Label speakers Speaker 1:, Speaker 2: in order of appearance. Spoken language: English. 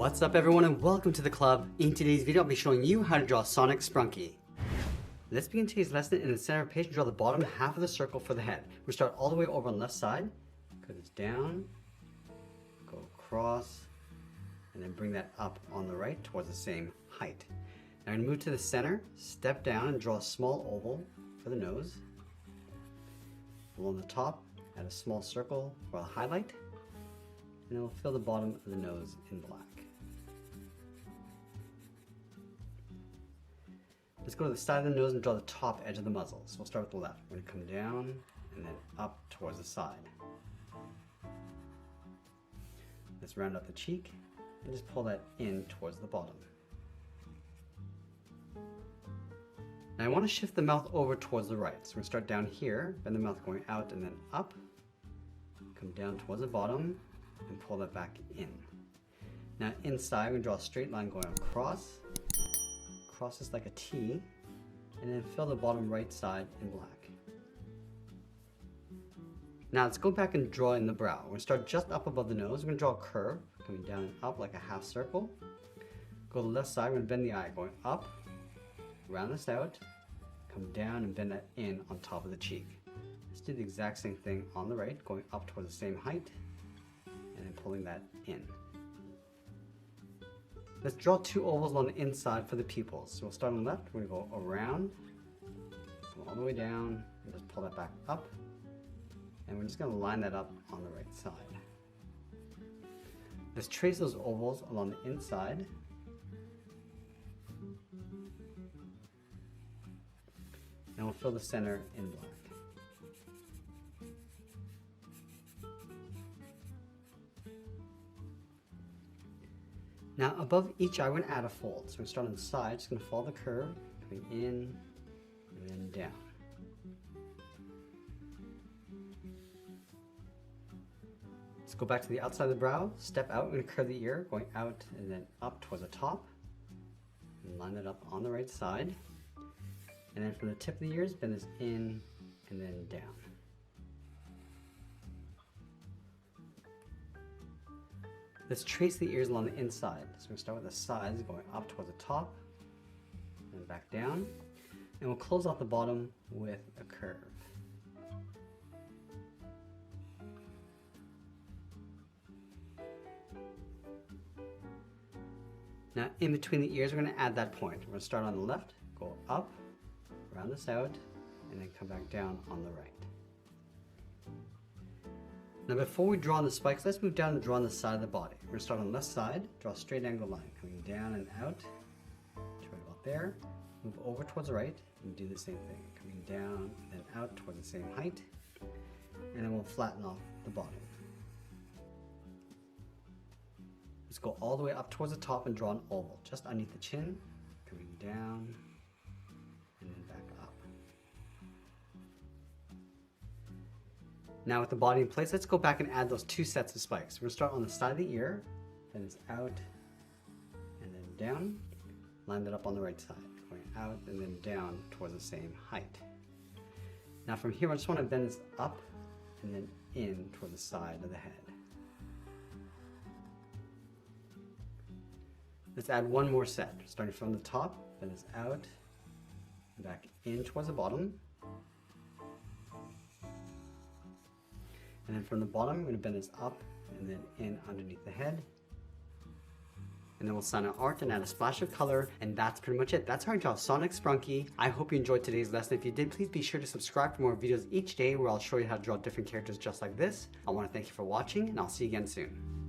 Speaker 1: What's up everyone and welcome to the club. In today's video I'll be showing you how to draw Sonic Sprunki. Let's begin today's lesson. In the center of the page, draw the bottom half of the circle for the head. We'll start all the way over on the left side, cut this down, go across, and then bring that up on the right towards the same height. Now I'm going to move to the center, step down and draw a small oval for the nose. Along the top, add a small circle for a highlight, and then we'll fill the bottom of the nose in black. Let's go to the side of the nose and draw the top edge of the muzzle. So we'll start with the left. We're going to come down and then up towards the side. Let's round out the cheek and just pull that in towards the bottom. Now I want to shift the mouth over towards the right. So we're going to start down here, bend the mouth going out and then up, come down towards the bottom and pull that back in. Now inside we're going to draw a straight line going across. Cross this like a T, and then fill the bottom right side in black. Now let's go back and draw in the brow. We're going to start just up above the nose. We're going to draw a curve coming down and up like a half circle. Go to the left side, we're going to bend the eye going up, round this out, come down and bend that in on top of the cheek. Let's do the exact same thing on the right, going up towards the same height, and then pulling that in. Let's draw two ovals along the inside for the pupils. So we'll start on the left, we're going to go around, go all the way down, and just pull that back up. And we're just going to line that up on the right side. Let's trace those ovals along the inside. And we'll fill the center in black. Now above each eye, we're going to add a fold. So we're going to start on the side, just going to follow the curve, coming in and then down. Let's go back to the outside of the brow, step out, we're going to curve the ear, going out and then up towards the top. And line that up on the right side. And then from the tip of the ears, bend this in and then down. Let's trace the ears along the inside. So we'll start with the sides going up towards the top, and back down. And we'll close off the bottom with a curve. Now in between the ears, we're going to add that point. We're going to start on the left, go up, round this out, and then come back down on the right. Now before we draw on the spikes, let's move down and draw on the side of the body. We're going to start on the left side, draw a straight angle line, coming down and out to right about there. Move over towards the right and do the same thing, coming down and then out towards the same height. And then we'll flatten off the bottom. Let's go all the way up towards the top and draw an oval, just underneath the chin, coming down and then back up. Now with the body in place, let's go back and add those two sets of spikes. We're going to start on the side of the ear, then it's out and then down. Line that up on the right side, going out and then down towards the same height. Now from here, I just want to bend this up and then in toward the side of the head. Let's add one more set, starting from the top, bend this out, back in towards the bottom. And then from the bottom, we're going to bend this up and then in underneath the head. And then we'll sign our art and add a splash of color. And that's pretty much it. That's how I draw Sonic Sprunki. I hope you enjoyed today's lesson. If you did, please be sure to subscribe for more videos each day where I'll show you how to draw different characters just like this. I want to thank you for watching and I'll see you again soon.